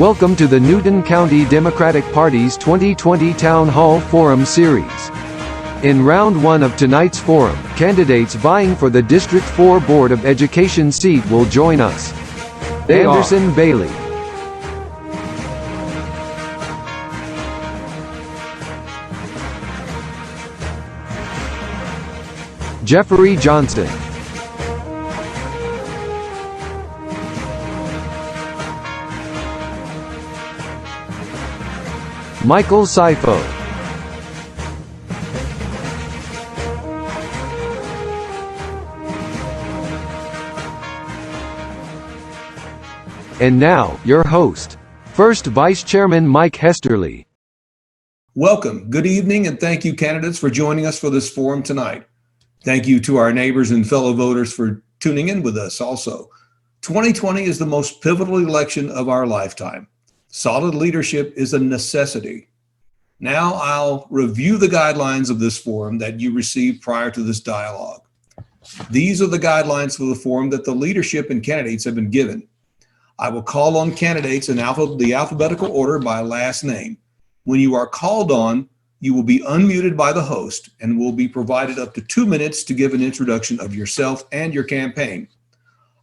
Welcome to the Newton County Democratic Party's 2020 Town Hall Forum Series. In round 1 of tonight's forum, candidates vying for the District 4 Board of Education seat will join us. Anderson Bailey, Jeffrey Johnston, Michael Sifo, and now, your host, First Vice Chairman Mike Hesterly. Welcome, good evening, and thank you, candidates, for joining us for this forum tonight. Thank you to our neighbors and fellow voters for tuning in with us also. 2020 is the most pivotal election of our lifetime. Solid leadership is a necessity. Now I'll review the guidelines of this forum that you received prior to this dialogue. These are the guidelines for the forum that the leadership and candidates have been given. I will call on candidates in the alphabetical order by last name. When you are called on, you will be unmuted by the host and will be provided up to 2 minutes to give an introduction of yourself and your campaign.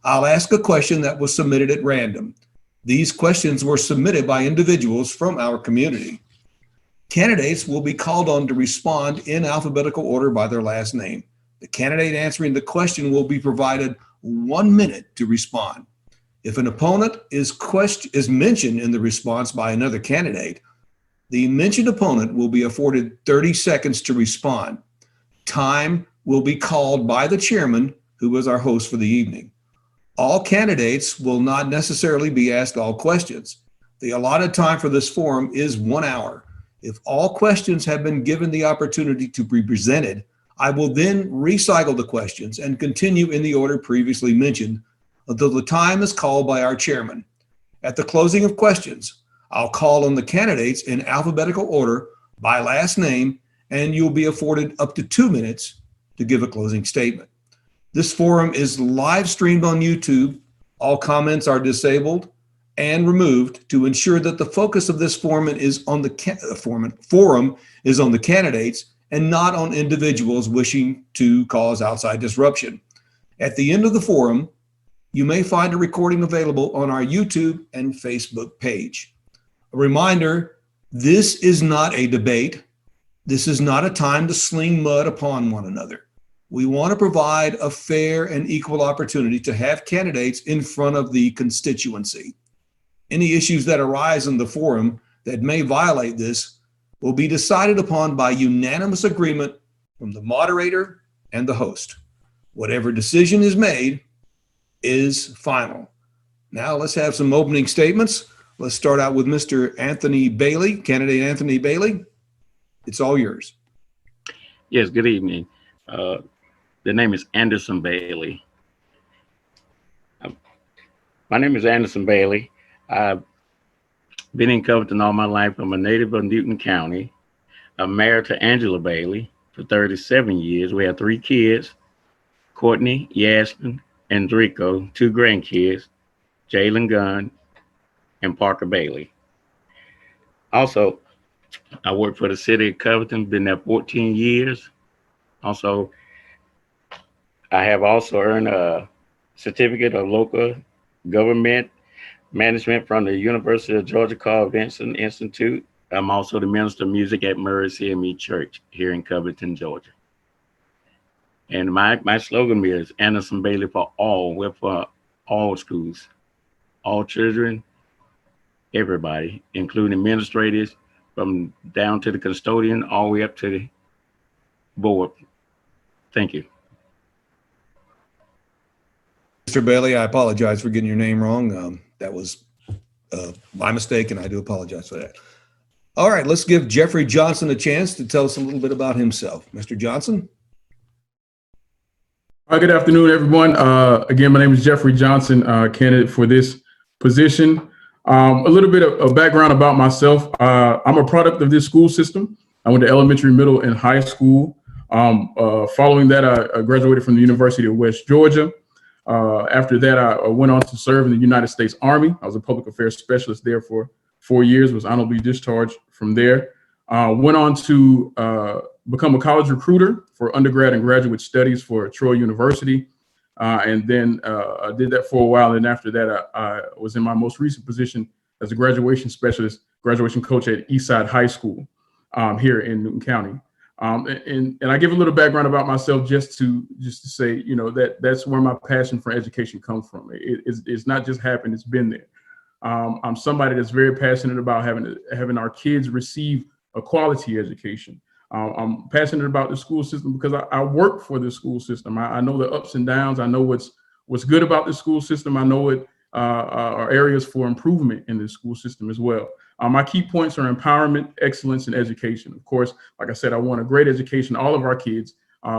I'll ask a question that was submitted at random. These questions were submitted by individuals from our community. Candidates will be called on to respond in alphabetical order by their last name. The candidate answering the question will be provided 1 minute to respond. If an opponent is mentioned in the response by another candidate, the mentioned opponent will be afforded 30 seconds to respond. Time will be called by the chairman, who is our host for the evening. All candidates will not necessarily be asked all questions. The allotted time for this forum is 1 hour. If all questions have been given the opportunity to be presented, I will then recycle the questions and continue in the order previously mentioned until the time is called by our chairman. At the closing of questions, I'll call on the candidates in alphabetical order by last name, and you'll be afforded up to 2 minutes to give a closing statement. This forum is live streamed on YouTube. All comments are disabled and removed to ensure that the focus of this forum is on the candidates and not on individuals wishing to cause outside disruption. At the end of the forum, you may find a recording available on our YouTube and Facebook page. A reminder, this is not a debate. This is not a time to sling mud upon one another. We want to provide a fair and equal opportunity to have candidates in front of the constituency. Any issues that arise in the forum that may violate this will be decided upon by unanimous agreement from the moderator and the host. Whatever decision is made is final. Now let's have some opening statements. Let's start out with Mr. Anthony Bailey, candidate Anthony Bailey. It's all yours. Yes, good evening. The name is Anderson Bailey. My name is Anderson Bailey. I've been in Covington all my life. I'm a native of Newton County. I'm married to Angela Bailey for 37 years. We have 3 kids, Courtney, Yasmin, and Draco, 2 grandkids, Jalen Gunn, and Parker Bailey. Also, I work for the city of Covington, been there 14 years. Also, I have also earned a certificate of local government management from the University of Georgia Carl Vinson Institute. I'm also the minister of music at Murray CME Church here in Covington, Georgia. And my slogan is Anderson Bailey for all. We're for all schools, all children, everybody, including administrators, from down to the custodian, all the way up to the board. Thank you. Mr. Bailey, I apologize for getting your name wrong. That was my mistake, and I do apologize for that. All right, let's give Jeffrey Johnson a chance to tell us a little bit about himself. Mr. Johnson? Good afternoon, everyone. Again, my name is Jeffrey Johnson, candidate for this position. A little bit of background about myself. I'm a product of this school system. I went to elementary, middle, and high school. Following that, I graduated from the University of West Georgia. After that, I went on to serve in the United States Army. I was a public affairs specialist there for 4 years, was honorably discharged from there. Went on to become a college recruiter for undergrad and graduate studies for Troy University. And then I did that for a while. And after that, I was in my most recent position as a graduation specialist, graduation coach at Eastside High School here in Newton County. And I give a little background about myself just to say, you know, that's where my passion for education comes from. It's not just happened, it's been there. I'm somebody that's very passionate about having our kids receive a quality education. I'm passionate about the school system because I work for the school system. I know the ups and downs. I know what's good about the school system. I know what are areas for improvement in the school system as well. My key points are empowerment, excellence, and education. Of course, like I said, I want a great education. All of our kids,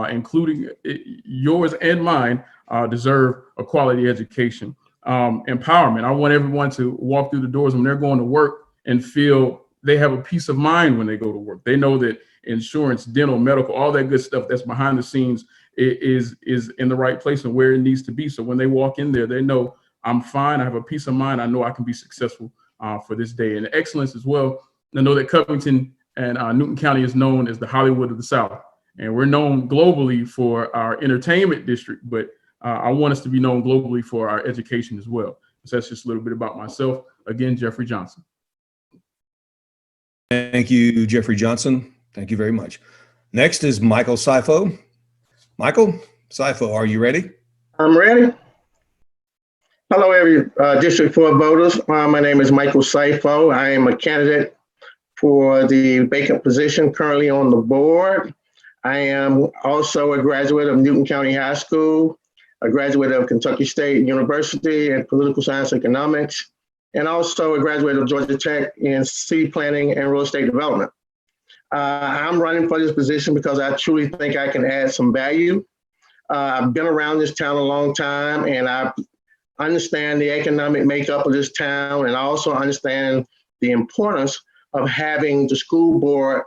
including yours and mine, deserve a quality education. Empowerment. I want everyone to walk through the doors when they're going to work and feel they have a peace of mind when they go to work. They know that insurance, dental, medical, all that good stuff that's behind the scenes is in the right place and where it needs to be. So when they walk in there, they know I'm fine. I have a peace of mind. I know I can be successful for this day. And excellence as well. I know that Covington and Newton County is known as the Hollywood of the South. And we're known globally for our entertainment district, but I want us to be known globally for our education as well. So that's just a little bit about myself. Again, Jeffrey Johnson. Thank you, Jeffrey Johnson. Thank you very much. Next is Michael Sifo. Michael Sifo, are you ready? I'm ready. Hello, every District 4 voters. My name is Michael Sifo. I am a candidate for the vacant position currently on the board. I am also a graduate of Newton County High School, a graduate of Kentucky State University in political science economics, and also a graduate of Georgia Tech in city planning and real estate development. I'm running for this position because I truly think I can add some value. I've been around this town a long time, and I understand the economic makeup of this town, and I also understand the importance of having the school board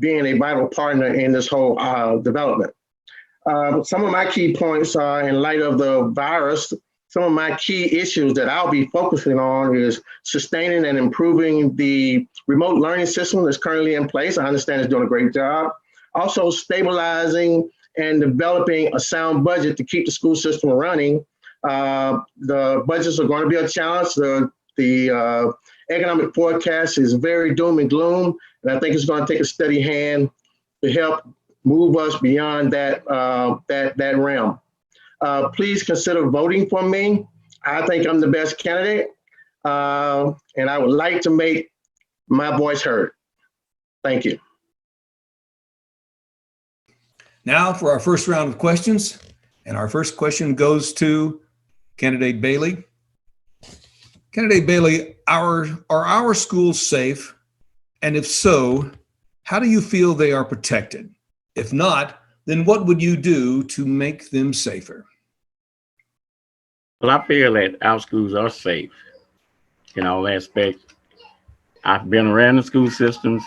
being a vital partner in this whole development. Some of my key points are, in light of the virus, some of my key issues that I'll be focusing on is sustaining and improving the remote learning system that's currently in place. I understand it's doing a great job. Also stabilizing and developing a sound budget to keep the school system running. The budgets are going to be a challenge. The economic forecast is very doom and gloom, and I think it's going to take a steady hand to help move us beyond that realm. Please consider voting for me. I think I'm the best candidate, and I would like to make my voice heard. Thank you. Now for our first round of questions, and our first question goes to Candidate Bailey. Candidate Bailey, are our schools safe? And if so, how do you feel they are protected? If not, then what would you do to make them safer? Well, I feel that our schools are safe in all aspects. I've been around the school systems.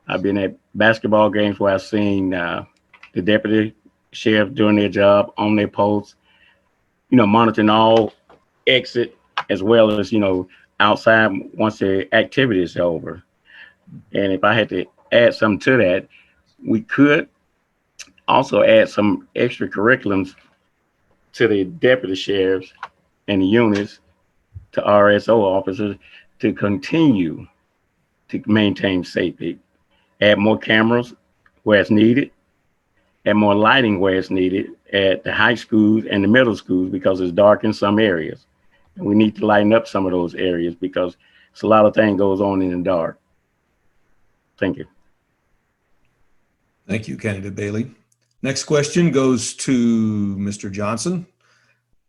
I've been at basketball games where I've seen the deputy sheriff doing their job on their posts, monitoring all exit as well as, outside once the activity is over. And if I had to add something to that, we could also add some extra curriculums to the deputy sheriffs and the units, to RSO officers, to continue to maintain safety. Add more cameras where it's needed, add more lighting where it's needed at the high schools and the middle schools, because it's dark in some areas. And we need to lighten up some of those areas because it's a lot of things goes on in the dark. Thank you. Thank you, Candidate Bailey. Next question goes to Mr. Johnson.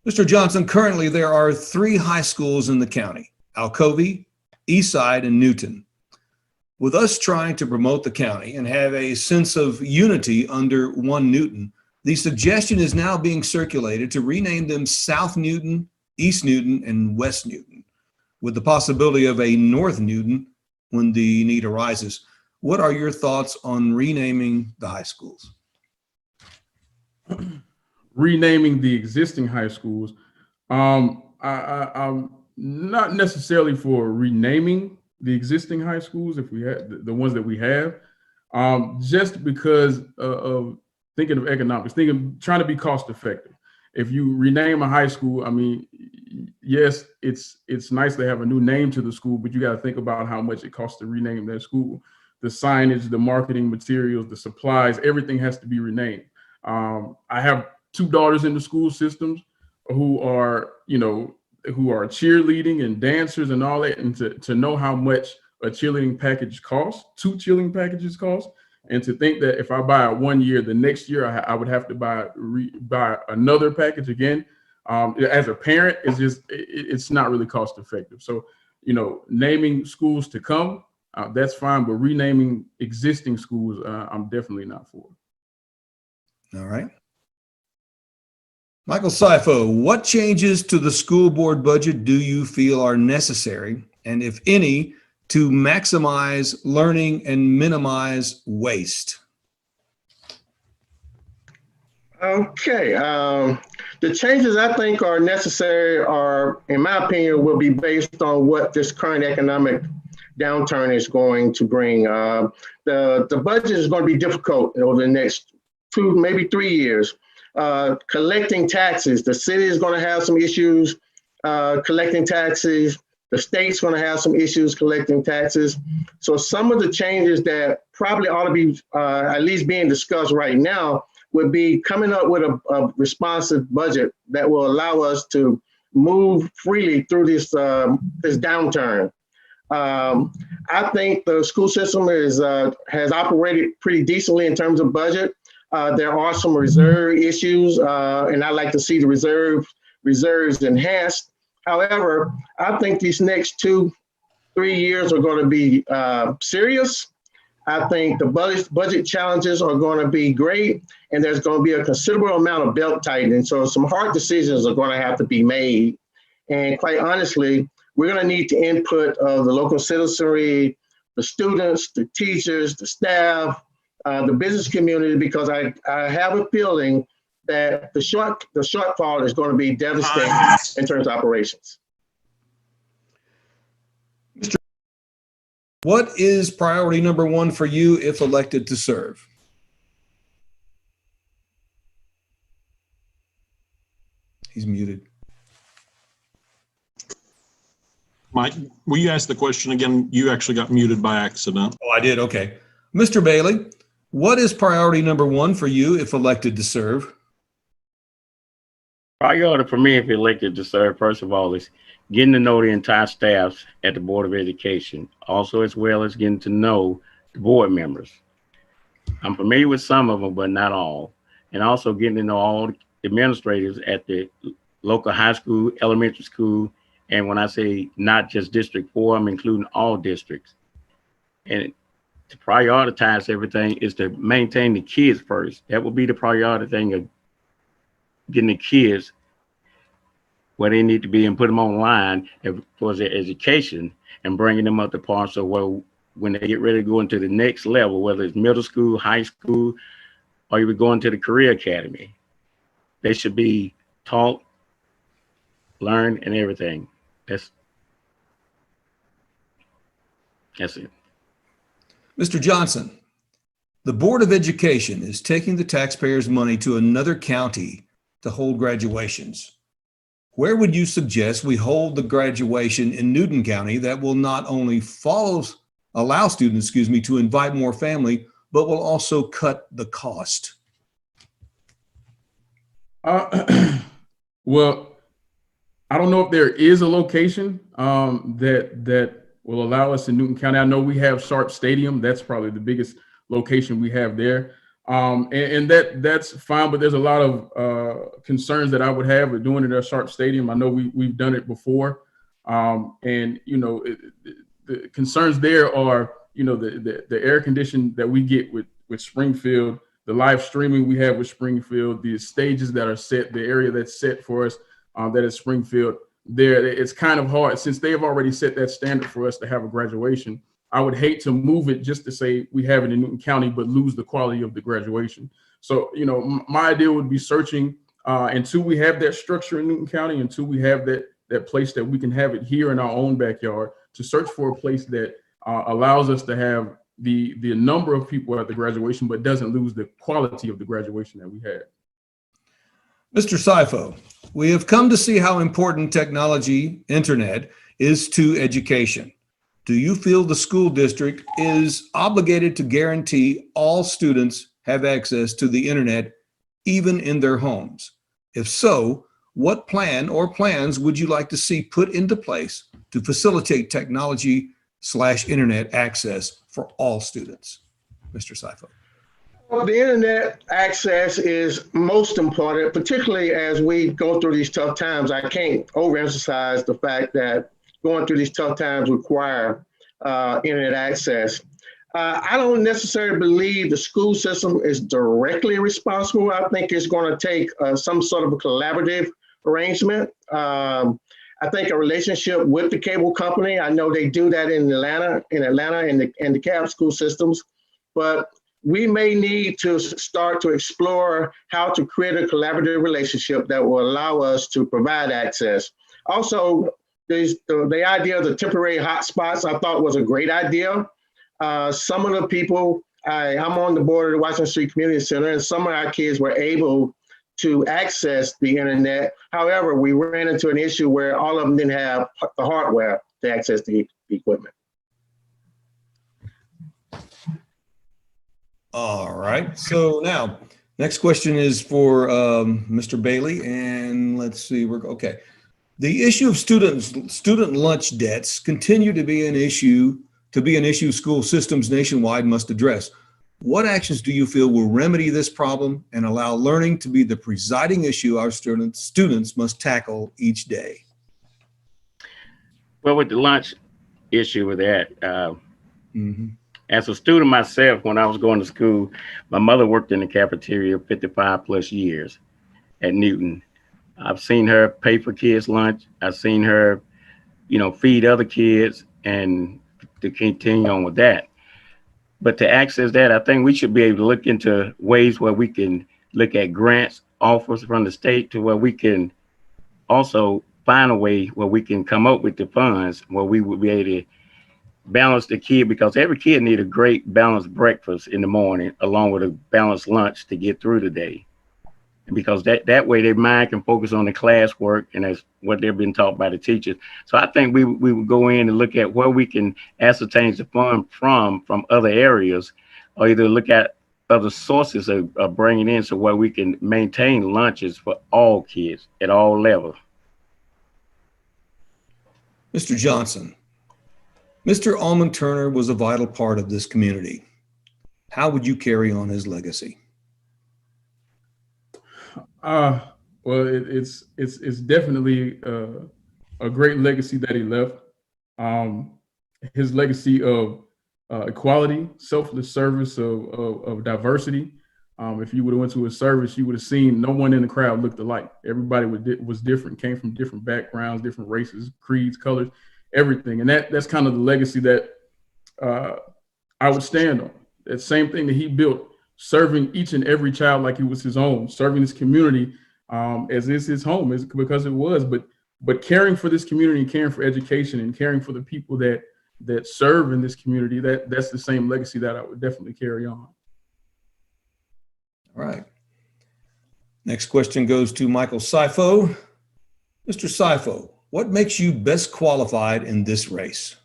Mr. Johnson, currently there are 3 high schools in the county: Alcovey, Eastside, and Newton. With us trying to promote the county and have a sense of unity under one Newton, the suggestion is now being circulated to rename them South Newton, East Newton, and West Newton, with the possibility of a North Newton when the need arises. What are your thoughts on renaming the high schools? Renaming the existing high schools, I'm not necessarily for renaming the existing high schools if we had the ones that we have, just because of thinking of economics, trying to be cost effective. If you rename a high school, yes, it's nice to have a new name to the school, but you got to think about how much it costs to rename that school. The signage, the marketing materials, the supplies, everything has to be renamed. I have 2 daughters in the school systems who are cheerleading and dancers and all that, and to know how much a cheerleading package costs, 2 cheerleading packages cost, and to think that if I buy it 1 year, the next year I would have to buy another package again. As a parent, it's not really cost effective. So naming schools to come, that's fine, but renaming existing schools, I'm definitely not for. All right. Michael Sifo, what changes to the school board budget do you feel are necessary, and if any, to maximize learning and minimize waste? Okay. The changes I think are necessary are, in my opinion, will be based on what this current economic downturn is going to bring. The budget is going to be difficult over the next 2, maybe 3 years. Collecting taxes, the city is going to have some issues collecting taxes. The state's going to have some issues collecting taxes. So some of the changes that probably ought to be at least being discussed right now would be coming up with a responsive budget that will allow us to move freely through this downturn. I think the school system has operated pretty decently in terms of budget. There are some reserve issues, and I'd like to see the reserves enhanced. However, I think these next 2-3 years are going to be serious. I think the budget challenges are going to be great, and there's going to be a considerable amount of belt tightening. So some hard decisions are going to have to be made. And quite honestly, we're going to need the input of the local citizenry, the students, the teachers, the staff, the business community, because I have a feeling that the shortfall is going to be devastating in terms of operations. What is priority number 1 for you if elected to serve? He's muted. Mike, will you ask the question again? You actually got muted by accident. Oh, I did. Okay. Mr. Bailey, what is priority number 1 for you if elected to serve? Priority for me, if elected to serve, first of all, is getting to know the entire staff at the Board of Education, also as well as getting to know the board members. I'm familiar with some of them, but not all. And also getting to know all the administrators at the local high school, elementary school, and when I say not just District 4, I'm including all districts. And to prioritize everything is to maintain the kids first. That will be the priority thing, of getting the kids where they need to be and put them online for their education and bringing them up to par. So when they get ready to go into the next level, whether it's middle school, high school, or even going to the career academy, they should be taught, learned, and everything. That's it. Mr. Johnson, the Board of Education is taking the taxpayers' money to another county to hold graduations. Where would you suggest we hold the graduation in Newton County that will not only allow students, to invite more family, but will also cut the cost? Well, I don't know if there is a location that will allow us in Newton County. I know we have Sharp Stadium. That's probably the biggest location we have there. And that's fine, but there's a lot of concerns that I would have with doing it at Sharp Stadium. I know we've done it before. And, the concerns there are, the air condition that we get with Springfield, the live streaming we have with Springfield, the stages that are set, the area that's set for us, that is Springfield. There, it's kind of hard since they have already set that standard for us to have a graduation. I would hate to move it just to say we have it in Newton County, but lose the quality of the graduation. So, my idea would be searching until we have that structure in Newton County, until we have that place that we can have it here in our own backyard, to search for a place that allows us to have the number of people at the graduation, but doesn't lose the quality of the graduation that we had. Mr. Sifo, we have come to see how important technology, internet, is to education. Do you feel the school district is obligated to guarantee all students have access to the internet, even in their homes? If so, what plan or plans would you like to see put into place to facilitate technology/internet access for all students? Mr. Sifo. Well, the internet access is most important, particularly as we go through these tough times. I can't overemphasize the fact that going through these tough times require internet access. I don't necessarily believe the school system is directly responsible. I think it's going to take some sort of a collaborative arrangement. I think a relationship with the cable company. I know they do that in Atlanta and the cab school systems, but we may need to start to explore how to create a collaborative relationship that will allow us to provide access. Also, the idea of the temporary hotspots I thought was a great idea. Some of the people, I'm on the board of the Washington Street Community Center, and some of our kids were able to access the internet. However, we ran into an issue where all of them didn't have the hardware to access the equipment. All right. So now, next question is for Mr. Bailey, and let's see. Okay. The issue of student lunch debts continue to be an issue. School systems nationwide must address. What actions do you feel will remedy this problem and allow learning to be the presiding issue our students must tackle each day? Well, with the lunch issue with that, as a student myself, when I was going to school, my mother worked in the cafeteria 55 plus years at Newton. I've seen her pay for kids' lunch. I've seen her, feed other kids and to continue on with that. But to access that, I think we should be able to look into ways where we can look at grants, offers from the state, to where we can also find a way where we can come up with the funds where we would be able to balance the kid, because every kid needs a great balanced breakfast in the morning along with a balanced lunch to get through the day. And because that way their mind can focus on the classwork, and that's what they've been taught by the teachers. So I think we would go in and look at where we can ascertain the fund from other areas, or either look at other sources of bringing in, so where we can maintain lunches for all kids at all levels. Mr. Johnson, Mr. Almond Turner was a vital part of this community. How would you carry on his legacy? Well, it's definitely a great legacy that he left. His legacy of equality, selfless service, of diversity. If you would have went to a service, you would have seen no one in the crowd looked alike. Everybody was different, came from different backgrounds, different races, creeds, colors, everything. And that's kind of the legacy that I would stand on. That same thing that he built, serving each and every child like it was his own, serving his community as is his home, because it was, but caring for this community, caring for education, and caring for the people that serve in this community, that's the same legacy that I would definitely carry on. All right. Next question goes to Michael Sifo. Mr. Sifo, what makes you best qualified in this race?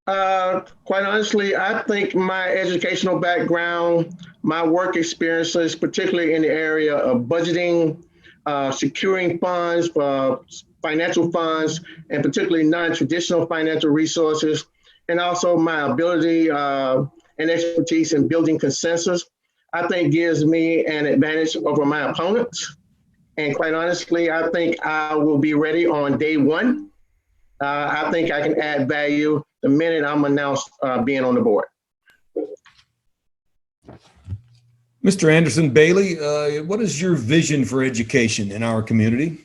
Quite honestly, I think my educational background, my work experiences, particularly in the area of budgeting, securing funds, financial funds, and particularly non-traditional financial resources, and also my ability and expertise in building consensus, I think gives me an advantage over my opponents. And quite honestly, I think I will be ready on day one. I think I can add value the minute I'm announced being on the board. Mr. Anderson Bailey, what is your vision for education in our community?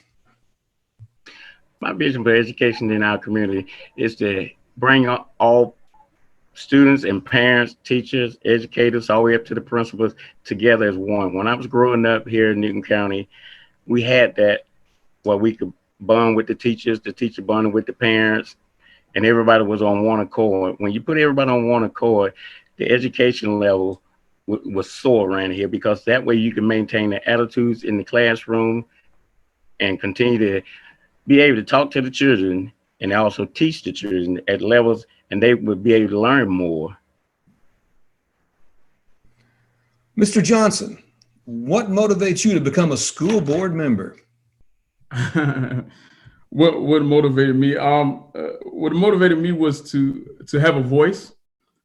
My vision for education in our community is to bring all students and parents, teachers, educators, all the way up to the principals together as one. When I was growing up here in Newton County, we had that where we could bond with the teachers, the teacher bonded with the parents, and everybody was on one accord. When you put everybody on one accord, the education level was soar around here, because that way you can maintain the attitudes in the classroom and continue to be able to talk to the children and also teach the children at levels, and they would be able to learn more. Mr. Johnson, what motivates you to become a school board member? What motivated me? What motivated me was to have a voice,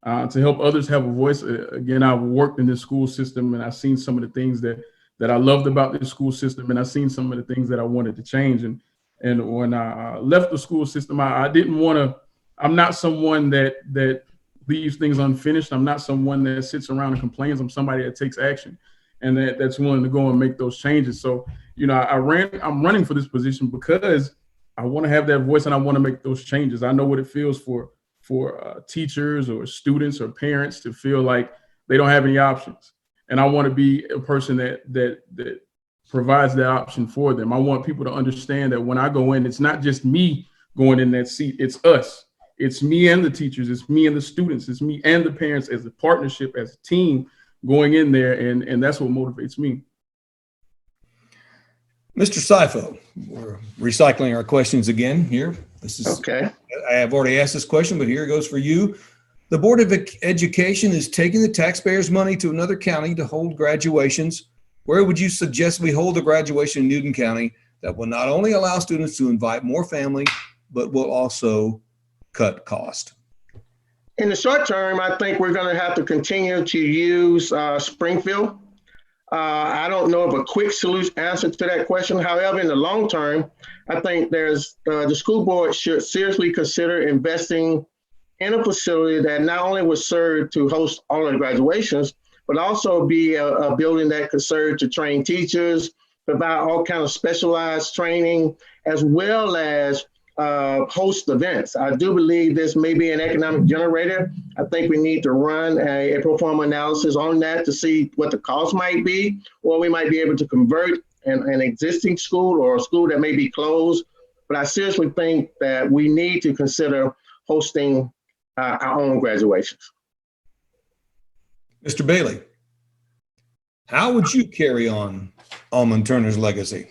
to help others have a voice. Again, I worked in this school system, and I've seen some of the things that I loved about this school system, and I've seen some of the things that I wanted to change. And And when I left the school system, I didn't want to. I'm not someone that leaves things unfinished. I'm not someone that sits around and complains. I'm somebody that takes action, and that's willing to go and make those changes. So, I'm running for this position because I want to have that voice and I want to make those changes. I know what it feels for teachers or students or parents to feel like they don't have any options. And I want to be a person that provides that option for them. I want people to understand that when I go in, it's not just me going in that seat, it's us. It's me and the teachers, it's me and the students, it's me and the parents as a partnership, as a team going in there. And that's what motivates me. Mr. Sifo, we're recycling our questions again here. This is Okay. I have already asked this question, but here it goes for you. The Board of Education is taking the taxpayers' money to another county to hold graduations. Where would you suggest we hold the graduation in Newton County that will not only allow students to invite more family, but will also cut cost? In the short term, I think we're going to have to continue to use Springfield. I don't know of a quick solution answer to that question. However, in the long term, I think the school board should seriously consider investing in a facility that not only would serve to host all of the graduations, but also be a building that could serve to train teachers, provide all kinds of specialized training, as well as host events. I do believe this may be an economic generator. I think we need to run a pro forma analysis on that to see what the cost might be, or we might be able to convert an existing school or a school that may be closed. But I seriously think that we need to consider hosting our own graduations. Mr. Bailey, how would you carry on Almond Turner's legacy?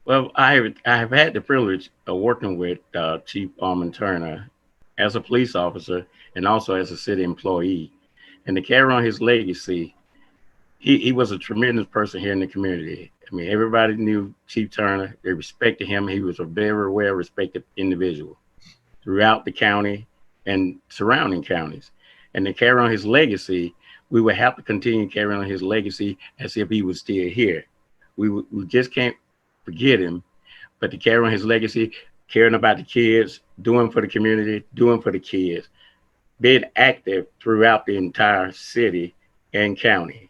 Well, I have had the privilege of working with Chief Almond Turner as a police officer and also as a city employee. And to carry on his legacy, he was a tremendous person here in the community. I mean, everybody knew Chief Turner. They respected him. He was a very well-respected individual throughout the county and surrounding counties. And to carry on his legacy, we would have to continue carrying on his legacy as if he was still here. We just can't forget him, but to carry on his legacy, caring about the kids, doing for the community, doing for the kids, being active throughout the entire city and county.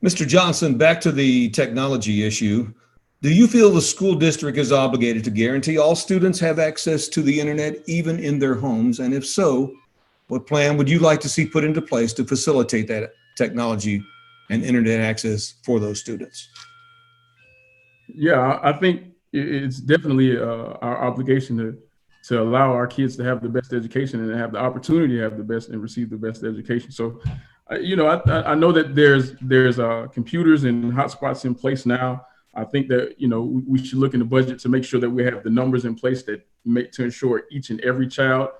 Mr. Johnson, back to the technology issue. Do you feel the school district is obligated to guarantee all students have access to the internet, even in their homes? And if so, what plan would you like to see put into place to facilitate that technology and internet access for those students? Yeah, I think it's definitely our obligation to allow our kids to have the best education and have the opportunity to have the best and receive the best education. So, I know that there's computers and hotspots in place now. I think that, we should look in the budget to make sure that we have the numbers in place to ensure each and every child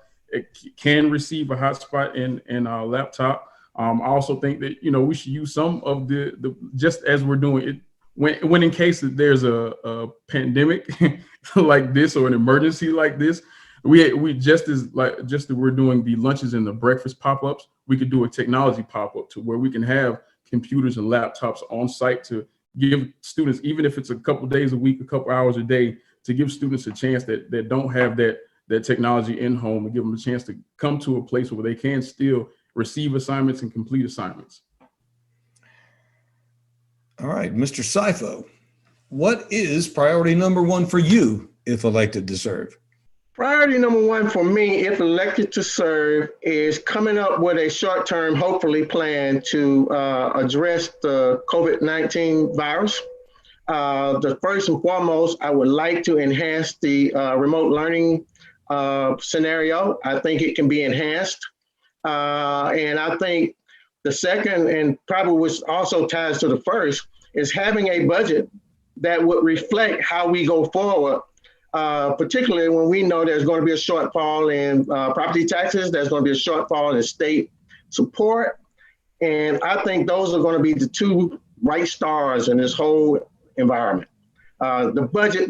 can receive a hotspot and a laptop. I also think that, we should use some of the just as we're doing it, when in case that there's a pandemic like this or an emergency like this, we just as we're doing the lunches and the breakfast pop-ups, we could do a technology pop-up to where we can have computers and laptops on site to give students, even if it's a couple days a week, a couple hours a day, to give students a chance that don't have that technology in home, and give them a chance to come to a place where they can still receive assignments and complete assignments. All right, Mr. Sifo, what is priority number one for you if elected to serve? Priority number one for me, if elected to serve, is coming up with a short-term, hopefully, plan to address the COVID-19 virus. The first and foremost, I would like to enhance the remote learning scenario. I think it can be enhanced. And I think the second, and probably which also ties to the first, is having a budget that would reflect how we go forward, particularly when we know there's going to be a shortfall in property taxes, there's going to be a shortfall in state support. And I think those are going to be the two bright stars in this whole environment. The budget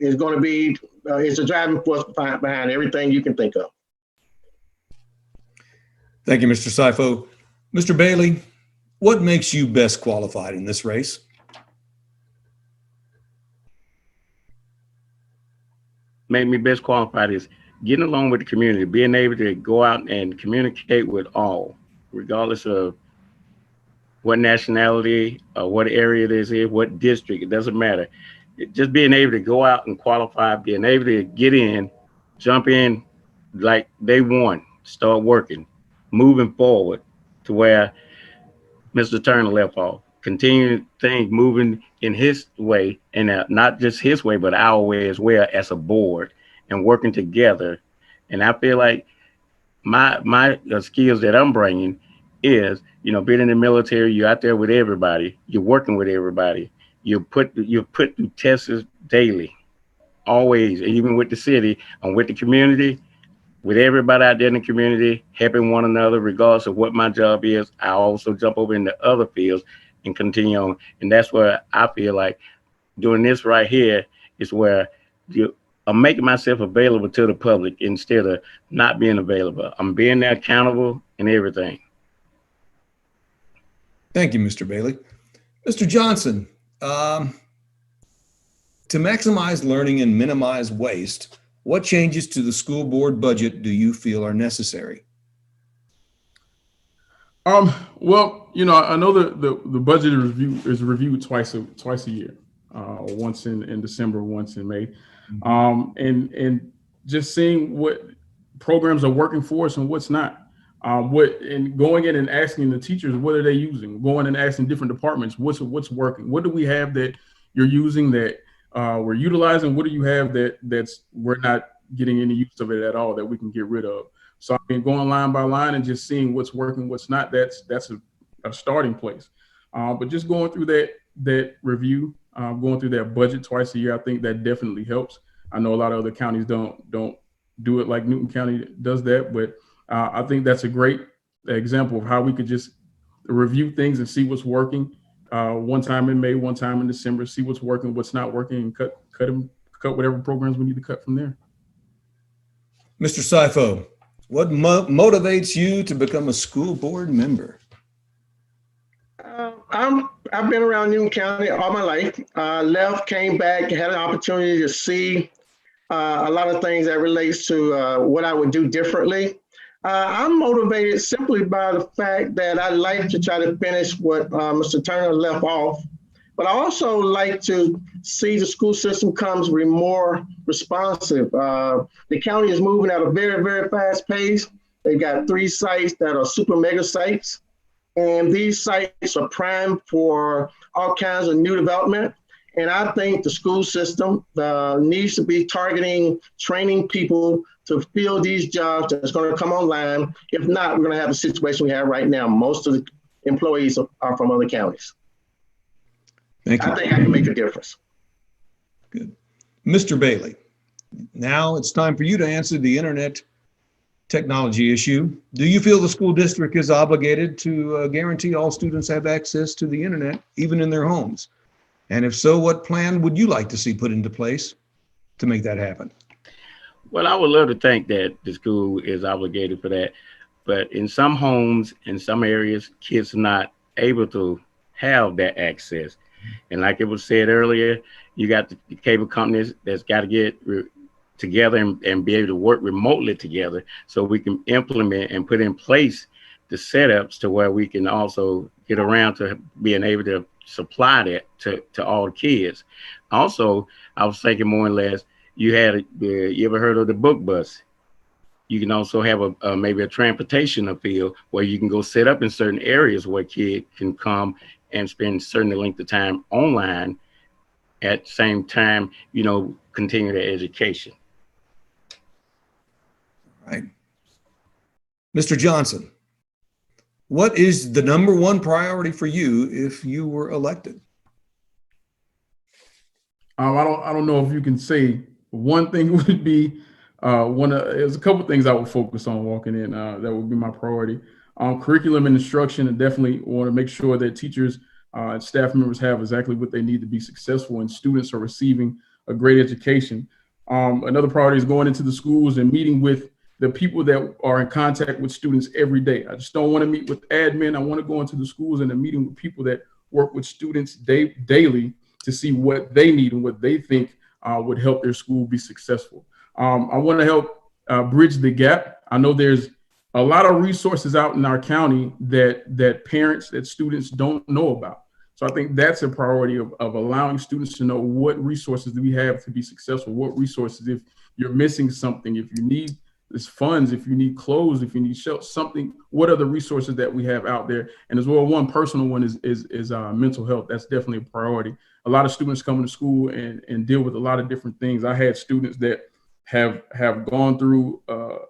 is going to be, is the driving force behind everything you can think of. Thank you, Mr. Sifo. Mr. Bailey, what makes you best qualified in this race? make me best qualified is getting along with the community, being able to go out and communicate with all, regardless of what nationality or what area this is, what district, it doesn't matter. Just being able to go out and qualify, being able to get in, jump in like day one, start working, moving forward to where Mr. Turner left off, continue things moving in his way, and not just his way, but our way as well as a board and working together. And I feel like my skills that I'm bringing is, being in the military, you're out there with everybody, you're working with everybody, you're put through tests daily, always, even with the city and with the community, with everybody out there in the community, helping one another, regardless of what my job is. I also jump over into other fields and continue on. And that's where I feel like doing this right here is where I'm making myself available to the public instead of not being available. I'm being there accountable and everything. Thank you, Mr. Bailey. Mr. Johnson, to maximize learning and minimize waste, what changes to the school board budget do you feel are necessary? Well, I know the budget is reviewed twice a year, once in December, once in May, and just seeing what programs are working for us and what's not. And going in and asking the teachers, what are they using? Going and asking different departments, what's working? What do we have that you're using that we're utilizing? What do you have that's we're not getting any use of it at all that we can get rid of? So I mean, going line by line and just seeing what's working, what's not. That's a starting place. But just going through that review, going through that budget twice a year, I think that definitely helps. I know a lot of other counties don't do it like Newton County does that, but I think that's a great example of how we could just review things and see what's working. One time in May, one time in December, see what's working, what's not working, and cut whatever programs we need to cut from there. Mr. Sifo, what motivates you to become a school board member? I've been around Newton County all my life. Left, came back, had an opportunity to see a lot of things that relates to what I would do differently. I'm motivated simply by the fact that I like to try to finish what Mr. Turner left off, but I also like to see the school system comes more responsive. The county is moving at a very, very fast pace. They've got 3 sites that are super mega sites, and these sites are primed for all kinds of new development. And I think the school system needs to be targeting training people to fill these jobs that's going to come online. If not, we're going to have a situation we have right now. Most of the employees are from other counties. Thank you. I think I can make a difference. Good. Mr. Bailey, now it's time for you to answer the internet technology issue. Do you feel the school district is obligated to guarantee all students have access to the internet, even in their homes? And if so, what plan would you like to see put into place to make that happen? Well, I would love to think that the school is obligated for that. But in some homes, in some areas, kids are not able to have that access. And like it was said earlier, you got the cable companies that's got to get together and be able to work remotely together so we can implement and put in place the setups to where we can also get around to being able to supply that to all the kids. Also, I was thinking more or less, you ever heard of the book bus? You can also have maybe a transportation field where you can go set up in certain areas where kids can come and spend certain length of time online at the same time, continue their education. All right. Mr. Johnson, what is the #1 priority for you if you were elected? I don't know if you can say one thing would be there's a couple things I would focus on walking in. That would be my priority. Curriculum and instruction, and definitely want to make sure that teachers and staff members have exactly what they need to be successful and students are receiving a great education. Another priority is going into the schools and meeting with the people that are in contact with students every day. I just don't want to meet with admin. I want to go into the schools and a meeting with people that work with students daily to see what they need and what they think would help their school be successful. I want to help bridge the gap. I know there's a lot of resources out in our county that parents, that students don't know about. So I think that's a priority of allowing students to know what resources do we have to be successful, what resources, if you're missing something, if you need this funds, if you need clothes, if you need shelter, something, what are the resources that we have out there? And as well, one personal one is mental health. That's definitely a priority. A lot of students come to school and deal with a lot of different things. I had students that have gone through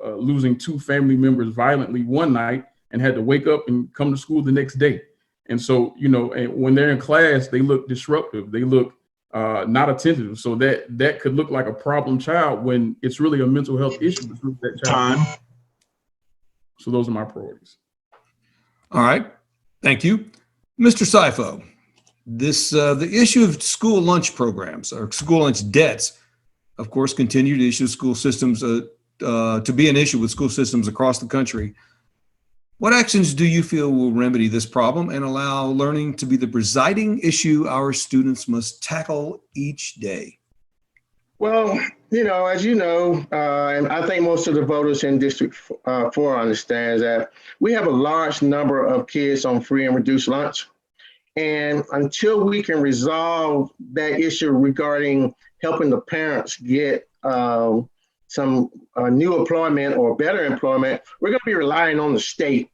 losing 2 family members violently one night and had to wake up and come to school the next day. And so, you know, and when they're in class, they look disruptive. They look not attentive. So that could look like a problem child when it's really a mental health issue with that child. Time. So those are my priorities. All right. Thank you. Mr. Sifo, the issue of school lunch programs or school lunch debts, of course, continue to issue school systems to be an issue with school systems across the country. What actions do you feel will remedy this problem and allow learning to be the presiding issue our students must tackle each day? Well, you know, as you know, and I think most of the voters in District 4 understands that we have a large number of kids on free and reduced lunch. And until we can resolve that issue regarding helping the parents get some new employment or better employment, we're going to be relying on the state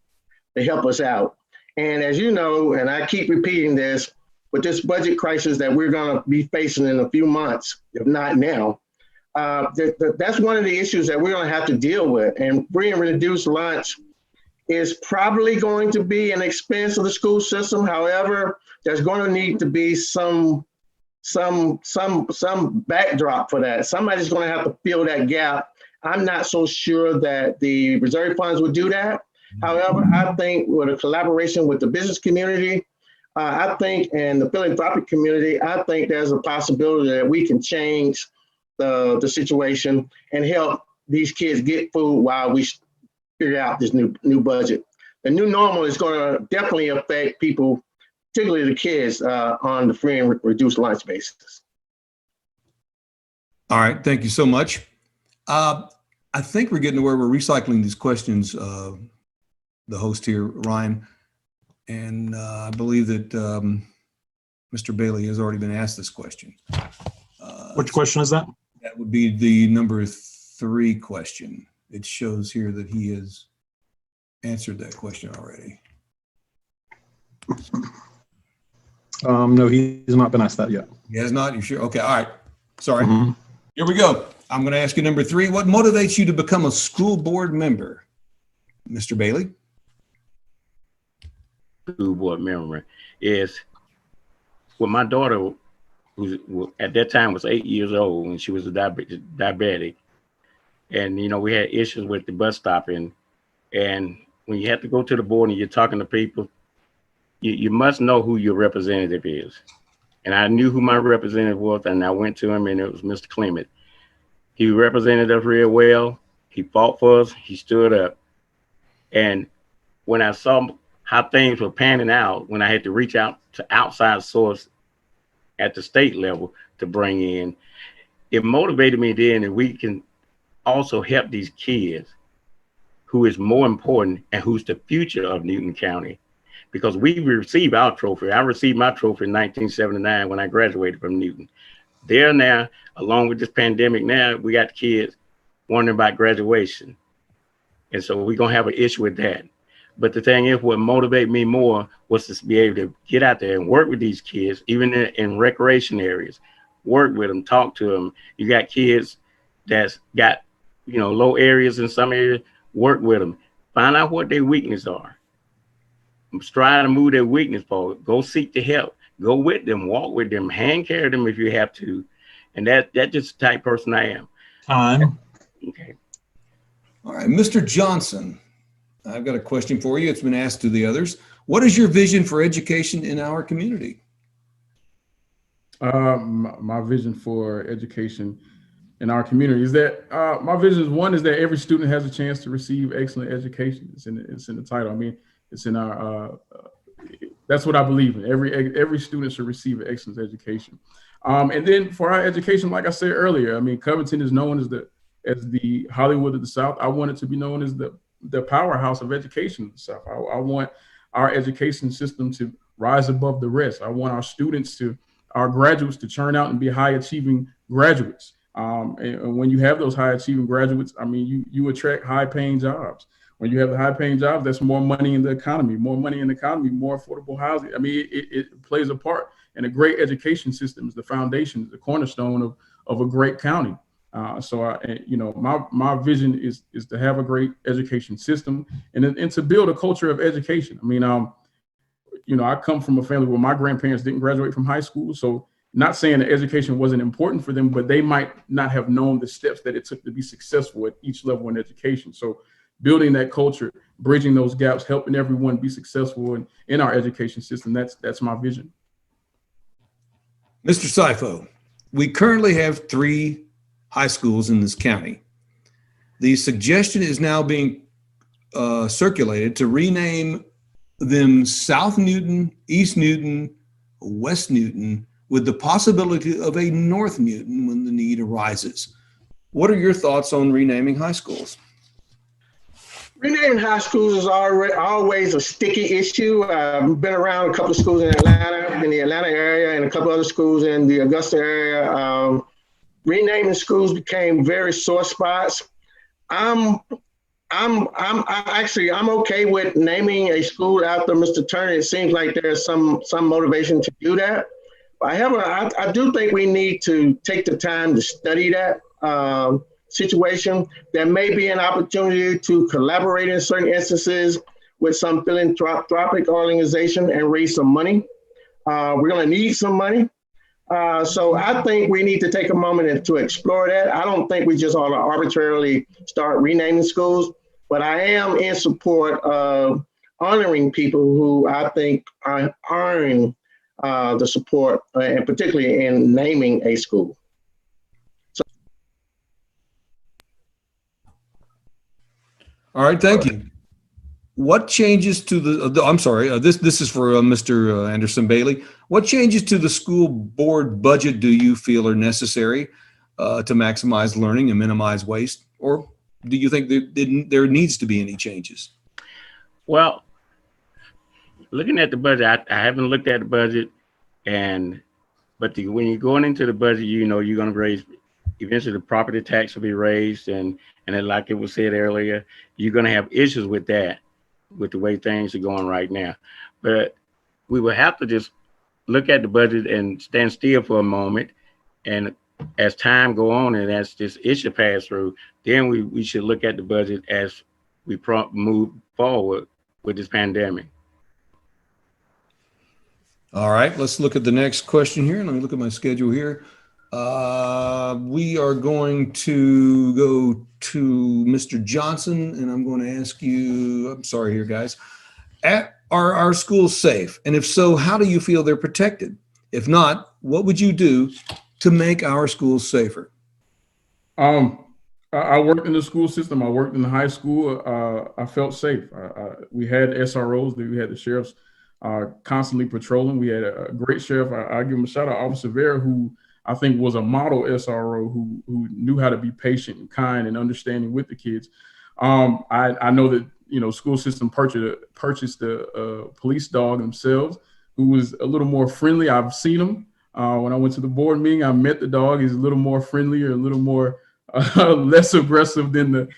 to help us out. And as you know, and I keep repeating this, with this budget crisis that we're going to be facing in a few months, if not now, that's one of the issues that we're going to have to deal with. And free and reduced lunch is probably going to be an expense of the school system. However, there's going to need to be some backdrop for that. Somebody's going to have to fill that gap. I'm not so sure that the reserve funds would do that. However, I think with a collaboration with the business community, I think, and the philanthropic community, I think there's a possibility that we can change the situation and help these kids get food while we figure out this new budget. The new normal is going to definitely affect people, particularly the kids, on the free and reduced lunch basis. All right, thank you so much. I think we're getting to where we're recycling these questions, the host here, Ryan, and I believe that Mr. Bailey has already been asked this question. Which question is that? That would be the number 3 question. It shows here that he has answered that question already. No, he's not been asked that yet. He has not? You sure? Okay, all right. Sorry. Here we go. I'm going to ask you number 3. What motivates you to become a school board member? Mr. Bailey? School board member is when my daughter, who at that time was 8 years old, and she was a diabetic, and you know we had issues with the bus stopping, and when you have to go to the board and you're talking to people, you must know who your representative is. And I knew who my representative was, and I went to him, and it was Mr. Clement. He represented us real well. He fought for us. He stood up. And when I saw how things were panning out, when I had to reach out to outside source at the state level to bring in, it motivated me then that we can also help these kids who is more important and who's the future of Newton County. Because we received our trophy. I received my trophy in 1979 when I graduated from Newton. There now, along with this pandemic now, we got kids wondering about graduation. And so we're gonna have an issue with that. But the thing is, what motivated me more was to be able to get out there and work with these kids, even in recreation areas, work with them, talk to them. You got kids that's got, you know, low areas in some areas, work with them, find out what their weaknesses are. Try to move their weakness forward. Go seek the help. Go with them. Walk with them. Hand carry them if you have to. And that's just the type of person I am. Time. Okay. All right, Mr. Johnson, I've got a question for you. It's been asked to the others. What is your vision for education in our community? My vision for education in our community is that my vision is, one, is that every student has a chance to receive excellent education. It's in the title. I mean, it's in our, that's what I believe in. Every student should receive an excellent education. And then for our education, like I said earlier, I mean, Covington is known as the as the Hollywood of the South. I want it to be known as the powerhouse of education in the South. I want our education system to rise above the rest. I want our graduates to turn out and be high achieving graduates. And when you have those high achieving graduates, I mean, you attract high paying jobs. When you have the high paying jobs, that's more money in the economy, more affordable housing. I mean, it plays a part. And a great education system is the foundation, the cornerstone of a great county. My vision is to have a great education system and to build a culture of education. I mean, I come from a family where my grandparents didn't graduate from high school. So not saying that education wasn't important for them, but they might not have known the steps that it took to be successful at each level in education. So building that culture, bridging those gaps, helping everyone be successful in our education system, that's my vision. Mr. Sifo, we currently have 3 high schools in this county. The suggestion is now being circulated to rename them South Newton, East Newton, West Newton, with the possibility of a North Newton when the need arises. What are your thoughts on renaming high schools? Renaming high schools is always a sticky issue. I've been around a couple of schools in Atlanta, in the Atlanta area, and a couple other schools in the Augusta area. Renaming schools became very sore spots. I'm okay with naming a school after Mr. Turner. It seems like there's some motivation to do that. However, I do think we need to take the time to study that situation. There may be an opportunity to collaborate in certain instances with some philanthropic organization and raise some money. We're going to need some money. So I think we need to take a moment to explore that. I don't think we just ought to arbitrarily start renaming schools, but I am in support of honoring people who I think are earning the support, and particularly in naming a school. All right, thank you. What changes to this is for Mr. Anderson Bailey. What changes to the school board budget do you feel are necessary to maximize learning and minimize waste? Or do you think there needs to be any changes? Well, looking at the budget, I haven't looked at the budget, but when you're going into the budget, you're going to raise, eventually the property tax will be raised, and then, like it was said earlier, you're going to have issues with that, with the way things are going right now. But we will have to just look at the budget and stand still for a moment. And as time go on and as this issue pass through, then we should look at the budget as we move forward with this pandemic. All right, let's look at the next question here. Let me look at my schedule here. We are going to go to Mr. Johnson, and I'm going to ask you, I'm sorry here, guys. Are our schools safe? And if so, how do you feel they're protected? If not, what would you do to make our schools safer? I worked in the school system. I worked in the high school. I felt safe. We had SROs, we had the sheriffs constantly patrolling. We had a great sheriff. I give him a shout out, Officer Vera, who I think was a model SRO who knew how to be patient and kind and understanding with the kids. I know that, school system purchased a police dog themselves who was a little more friendly. I've seen him when I went to the board meeting. I met the dog. He's a little more friendlier, a little more less aggressive than the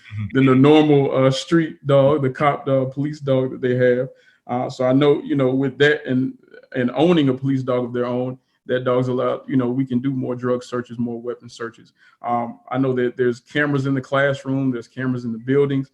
normal street dog, the cop dog, police dog that they have. So I know, with that and owning a police dog of their own, that dog's allowed, we can do more drug searches, more weapon searches. I know that there's cameras in the classroom, there's cameras in the buildings.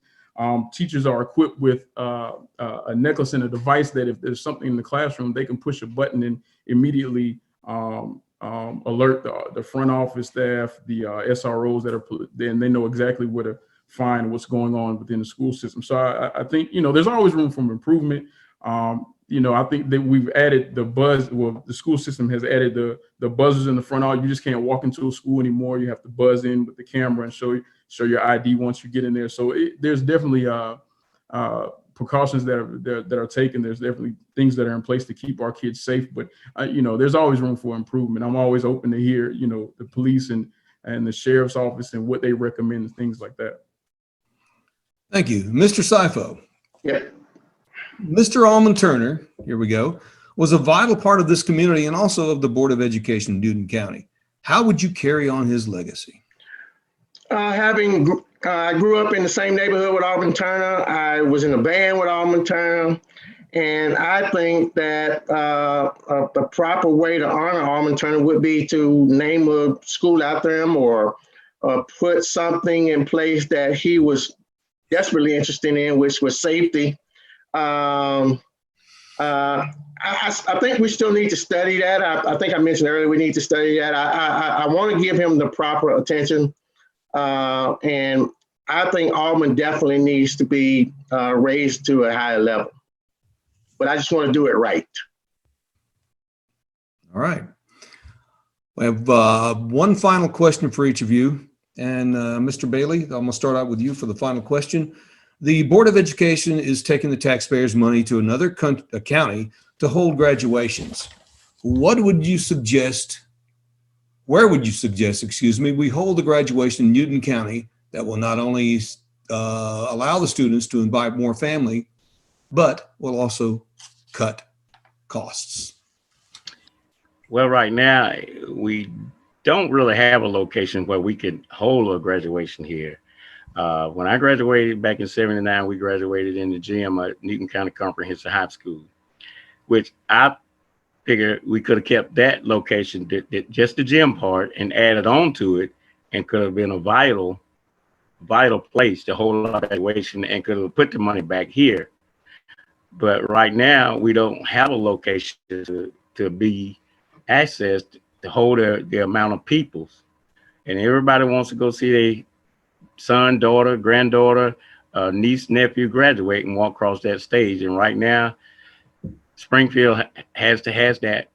Teachers are equipped with a necklace and a device that if there's something in the classroom, they can push a button and immediately alert the front office staff, the SROs that are, then they know exactly where to find what's going on within the school system. So I think, there's always room for improvement. I think that we've added the buzz. Well, the school system has added the buzzers in the front. You just can't walk into a school anymore. You have to buzz in with the camera and show your ID once you get in there. So there's definitely precautions that are taken. There's definitely things that are in place to keep our kids safe. But there's always room for improvement. I'm always open to hear the police and and the sheriff's office and what they recommend and things like that. Thank you. Mr. Sifo. Yep. Mr. Almond Turner, here we go, was a vital part of this community and also of the Board of Education in Newton County. How would you carry on his legacy? I grew up in the same neighborhood with Almond Turner. I was in a band with Almond Turner. And I think that the proper way to honor Almond Turner would be to name a school after him, or put something in place that he was desperately interested in, which was safety. I think we still need to study that. I think I mentioned earlier we need to study that. I want to give him the proper attention. And I think Almond definitely needs to be raised to a higher level. But I just want to do it right. All right. We have one final question for each of you. And Mr. Bailey, I'm going to start out with you for the final question. The Board of Education is taking the taxpayers' money to another county to hold graduations. What would you suggest, where would you suggest, we hold the graduation in Newton County that will not only allow the students to invite more family, but will also cut costs? Well, right now, we don't really have a location where we could hold a graduation here. When I graduated back in '79, we graduated in the gym at Newton County Comprehensive High School, which I figured we could have kept that location, just the gym part, and added on to it, and could have been a vital place to hold a graduation, and could have put the money back here. But right now, we don't have a location to be accessed to hold the amount of people. And everybody wants to go see their son, daughter, granddaughter, niece, nephew graduate and walk across that stage. And right now, Springfield has that,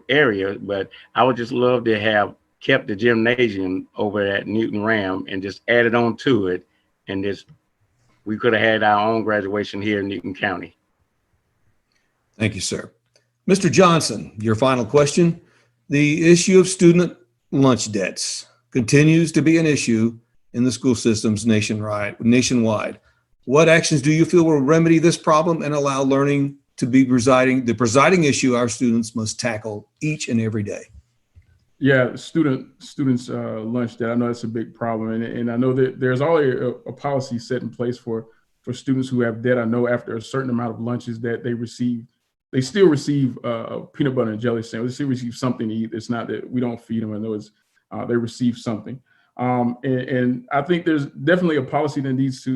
area. But I would just love to have kept the gymnasium over at Newton Ram and just added on to it, and we could have had our own graduation here in Newton County. Thank you, sir. Mr. Johnson, your final question. The issue of student lunch debts continues to be an issue in the school systems nationwide. What actions do you feel will remedy this problem and allow learning to be the presiding issue our students must tackle each and every day? Yeah, students lunch debt. I know that's a big problem, and I know that there's already a policy set in place for students who have debt. I know after a certain amount of lunches that they still receive peanut butter and jelly sandwich. They still receive something to eat. It's not that we don't feed them. I know it's they receive something, and I think there's definitely a policy that needs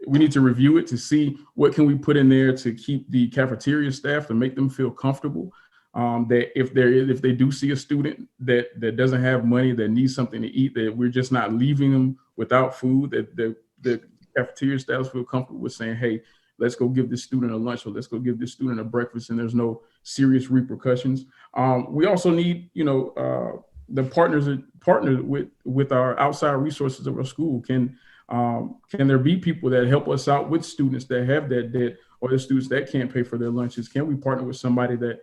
we need to review it to see what can we put in there to keep the cafeteria staff, to make them feel comfortable. That if they do see a student that doesn't have money, that needs something to eat, that we're just not leaving them without food, that the cafeteria staff feel comfortable with saying, hey, let's go give this student a lunch, or let's go give this student a breakfast, and there's no serious repercussions. We also need, the partner with our outside resources of our school. Can there be people that help us out with students that have that debt, or the students that can't pay for their lunches? Can we partner with somebody that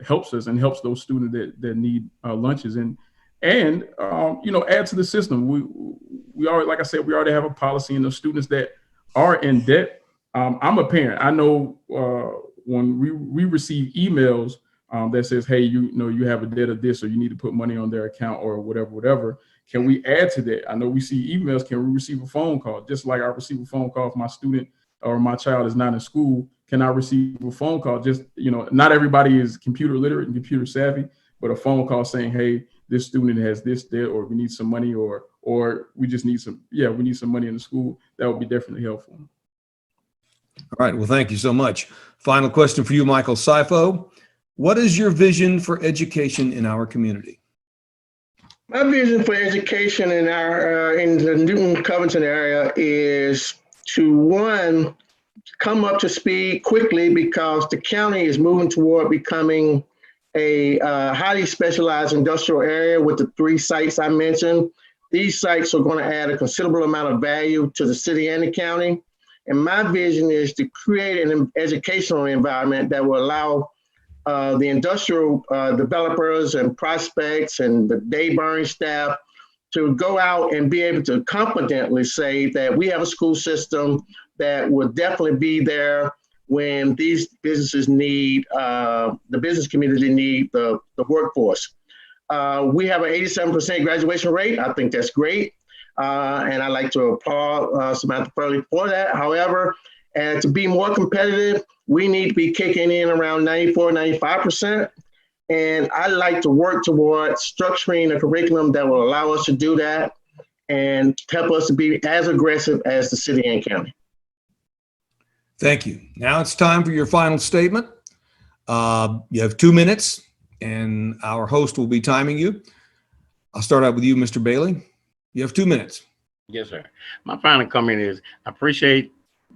helps us and helps those students that need lunches, and add to the system. We already, like I said, we already have a policy, and the students that are in debt. I'm a parent. I know when we receive emails that says, hey, you have a debt of this, or you need to put money on their account, or whatever. Can we add to that? I know we see emails. Can we receive a phone call? Just like I receive a phone call if my student or my child is not in school, can I receive a phone call? Just, not everybody is computer literate and computer savvy, but a phone call saying, hey, this student has this debt, or we need some money, or we just need we need some money in the school. That would be definitely helpful. All right. Well, thank you so much. Final question for you, Michael Sifo. What is your vision for education in our community? My vision for education in the Newton Covington area is to, one, come up to speed quickly, because the county is moving toward becoming a highly specialized industrial area with the 3 sites I mentioned. These sites are going to add a considerable amount of value to the city and the county. And my vision is to create an educational environment that will allow the industrial developers and prospects and the day-burning staff to go out and be able to confidently say that we have a school system that will definitely be there when these businesses need, the business community need the workforce. We have an 87% graduation rate. I think that's great. And I'd like to applaud Samantha Furley for that. However, and to be more competitive, we need to be kicking in around 94, 95%. And I like to work towards structuring a curriculum that will allow us to do that and help us to be as aggressive as the city and county. Thank you. Now it's time for your final statement. You have 2 minutes, and our host will be timing you. I'll start out with you, Mr. Bailey. You have 2 minutes. Yes, sir. My final comment is I appreciate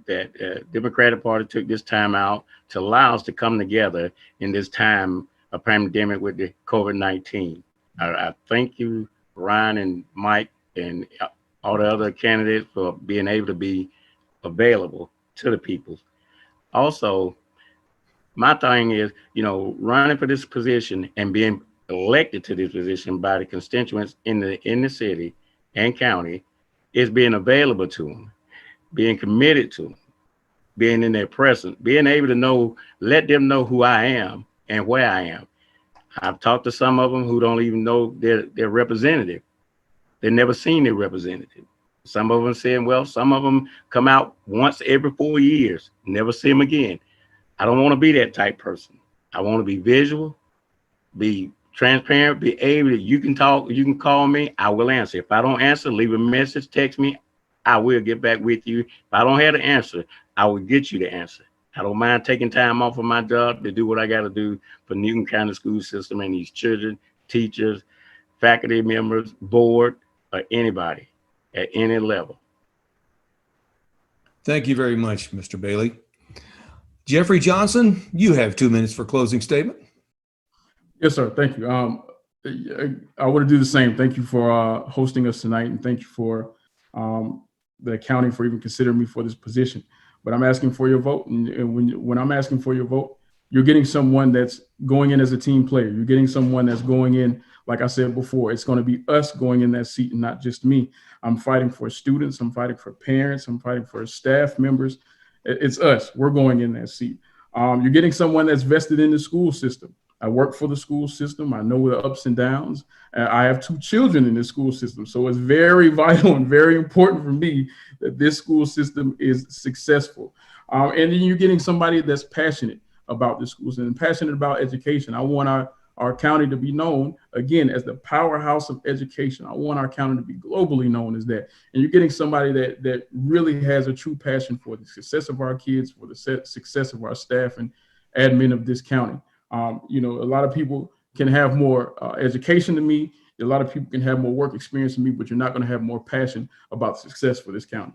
that Democratic Party took this time out to allow us to come together in this time of pandemic with the COVID-19. I thank you, Ryan and Mike and all the other candidates for being able to be available to the people. Also, my thing is, running for this position and being elected to this position by the constituents in the city and county is being available to them, being committed to them, being in their presence, being able to let them know who I am and where I am. I've talked to some of them who don't even know their representative. They've never seen their representative. Some of them saying, well, some of them come out once every 4 years, never see them again. I don't want to be that type person. I want to be visual, be transparent, be able to, you can talk, you can call me, I will answer. If I don't answer, leave a message, text me, I will get back with you. If I don't have the answer, I will get you the answer. I don't mind taking time off of my job to do what I got to do for Newton County school system and these children, teachers, faculty members, board, or anybody at any level. Thank you very much, Mr. Bailey. Jeffrey Johnson, you have 2 minutes for closing statement. Yes, sir. Thank you. I want to do the same. Thank you for hosting us tonight, and thank you for the county for even considering me for this position. But I'm asking for your vote, and when I'm asking for your vote, you're getting someone that's going in as a team player. You're getting someone that's going in, like I said before, it's going to be us going in that seat and not just me. I'm fighting for students. I'm fighting for parents. I'm fighting for staff members. It's us. We're going in that seat. You're getting someone that's vested in the school system. I work for the school system. I know the ups and downs. I have 2 children in the school system. So it's very vital and very important for me that this school system is successful. And then you're getting somebody that's passionate about the schools and passionate about education. I want our county to be known, again, as the powerhouse of education. I want our county to be globally known as that. And you're getting somebody that really has a true passion for the success of our kids, for the success of our staff and admin of this county. A lot of people can have more education than me. A lot of people can have more work experience than me, but you're not going to have more passion about success for this county.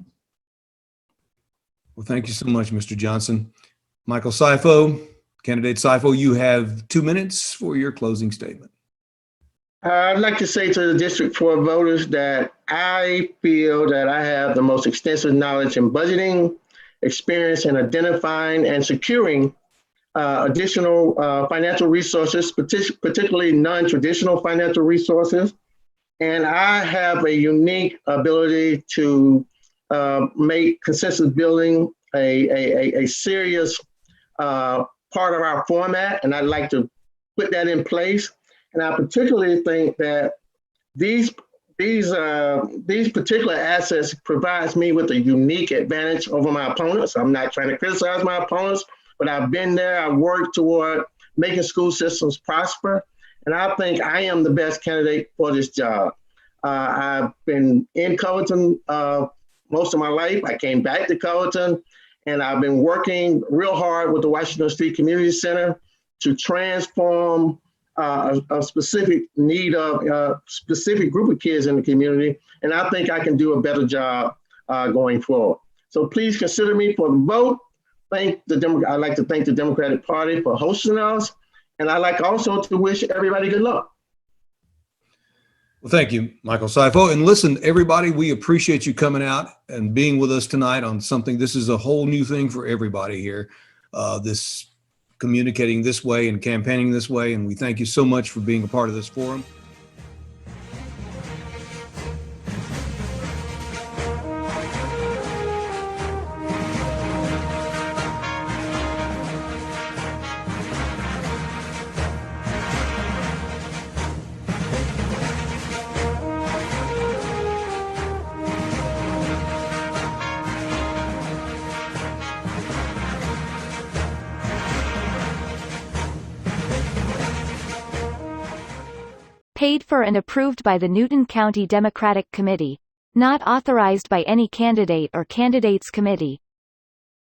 Well, thank you so much, Mr. Johnson. Michael Sifo, candidate Sifo, you have 2 minutes for your closing statement. I'd like to say to the District 4 voters that I feel that I have the most extensive knowledge in budgeting, experience in identifying and securing additional financial resources, particularly non-traditional financial resources. And I have a unique ability to make consensus building a serious part of our format. And I'd like to put that in place. And I particularly think that these particular assets provides me with a unique advantage over my opponents. I'm not trying to criticize my opponents, but I've been there. I've worked toward making school systems prosper. And I think I am the best candidate for this job. I've been in Culverton most of my life. I came back to Culverton, and I've been working real hard with the Washington Street Community Center to transform a specific need of a specific group of kids in the community. And I think I can do a better job going forward. So please consider me for the vote. I'd like to thank the Democratic Party for hosting us. And I'd like also to wish everybody good luck. Well, thank you, Michael Sifo. And listen, everybody, we appreciate you coming out and being with us tonight on something. This is a whole new thing for everybody here. This communicating this way and campaigning this way. And we thank you so much for being a part of this forum. Paid for and approved by the Newton County Democratic Committee. Not authorized by any candidate or candidates committee.